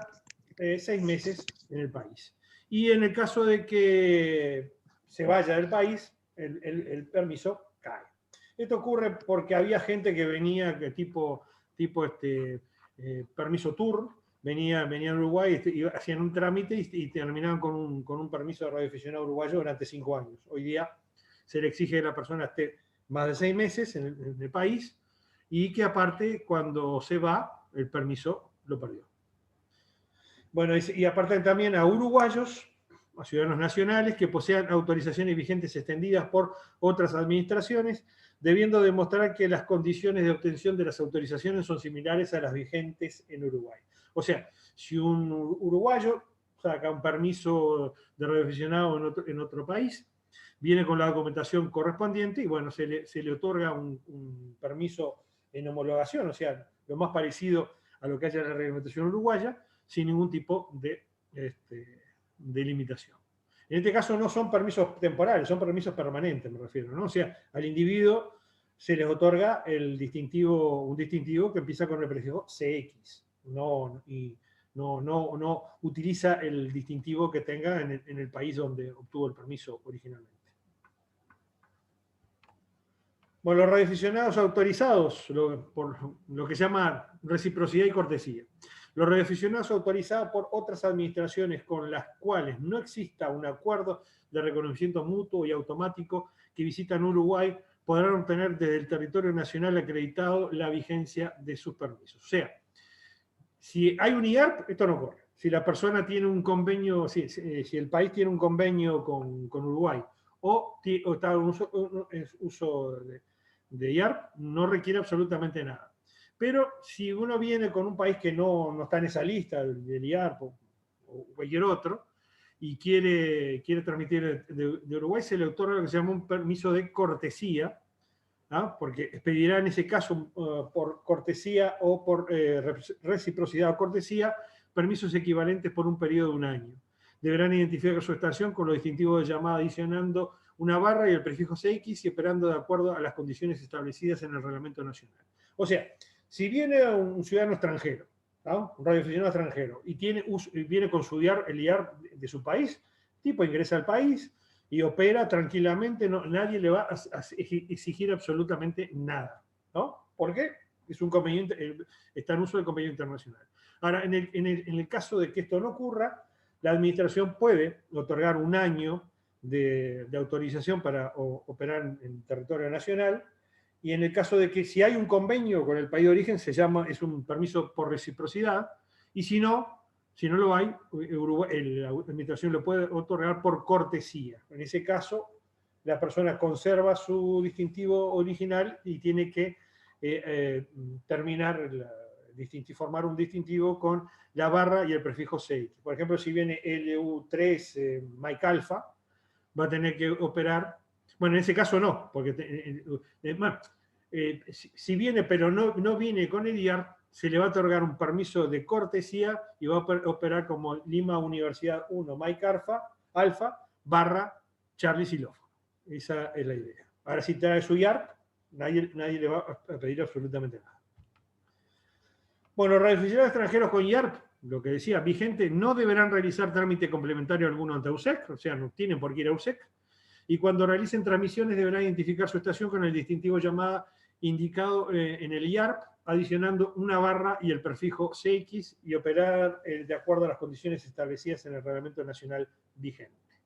Speaker 1: 6 meses en el país. Y en el caso de que se vaya del país, el permiso cae. Esto ocurre porque había gente que venía tipo permiso tour, venía a Uruguay y hacían un trámite y terminaban con un permiso de radioaficionado uruguayo durante 5 años. Hoy día se le exige que la persona esté más de 6 meses en el país y que aparte cuando se va el permiso lo perdió. Bueno, y aparte también a uruguayos, a ciudadanos nacionales que posean autorizaciones vigentes extendidas por otras administraciones, debiendo demostrar que las condiciones de obtención de las autorizaciones son similares a las vigentes en Uruguay. O sea, si un uruguayo saca un permiso de radioaficionado en otro país, viene con la documentación correspondiente y bueno, se le otorga un permiso en homologación, o sea, lo más parecido a lo que haya en la reglamentación uruguaya, sin ningún tipo de limitación. En este caso no son permisos temporales, son permisos permanentes, me refiero, ¿no? O sea, al individuo se les otorga un distintivo que empieza con el prefijo CX, no utiliza el distintivo que tenga en el país donde obtuvo el permiso originalmente. Bueno, los radioaficionados autorizados, por lo que se llama reciprocidad y cortesía. Los radioaficionados autorizados por otras administraciones con las cuales no exista un acuerdo de reconocimiento mutuo y automático que visitan Uruguay podrán obtener desde el territorio nacional acreditado la vigencia de sus permisos. O sea, si hay un IARP, esto no ocurre. Si la persona tiene un convenio, si el país tiene un convenio con Uruguay o está en uso de IARP, no requiere absolutamente nada. Pero si uno viene con un país que no está en esa lista del IARP o cualquier otro y quiere transmitir de Uruguay, se le otorga lo que se llama un permiso de cortesía, ¿ah? Porque expedirá en ese caso por cortesía o por reciprocidad o cortesía permisos equivalentes por un periodo de un año. Deberán identificar su estación con los distintivos de llamada adicionando una barra y el prefijo CX y operando de acuerdo a las condiciones establecidas en el reglamento nacional. O sea, si viene un ciudadano extranjero, ¿no? Un radioaficionado extranjero, y viene con su el IAR de su país, tipo ingresa al país y opera tranquilamente, nadie le va a exigir absolutamente nada, ¿no? ¿Por qué? Es un convenio, está en uso del convenio internacional. Ahora, en el caso de que esto no ocurra, la administración puede otorgar un año de autorización para operar en territorio nacional, y en el caso de que si hay un convenio con el país de origen, es un permiso por reciprocidad, y si no lo hay, la administración lo puede otorgar por cortesía. En ese caso, la persona conserva su distintivo original y tiene que formar un distintivo con la barra y el prefijo CX. Por ejemplo, si viene LU3 Mike Alpha, va a tener que operar. Bueno, en ese caso no, porque si viene pero no viene con el IAR, se le va a otorgar un permiso de cortesía y va a operar como Lima Universidad 1 Mike Alpha barra Charlie Xilófono. Esa es la idea. Ahora, si trae su IAR, nadie le va a pedir absolutamente nada. Bueno, los radioaficionados extranjeros con IARP, lo que decía, vigente, no deberán realizar trámite complementario alguno ante USEC, o sea, no tienen por qué ir a USEC, y cuando realicen transmisiones deberán identificar su estación con el distintivo llamada indicado en el IARP, adicionando una barra y el prefijo CX y operar de acuerdo a las condiciones establecidas en el reglamento nacional vigente.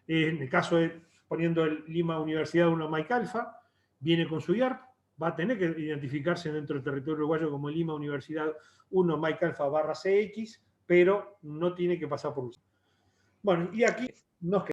Speaker 1: En el caso de poniendo el Lima Universidad 1 Mike Alpha, viene con su IARP, va a tener que identificarse dentro del territorio uruguayo como Lima Universidad 1 Mike Alpha barra CX, pero no tiene que pasar por USEC. Bueno, y aquí nos quedamos.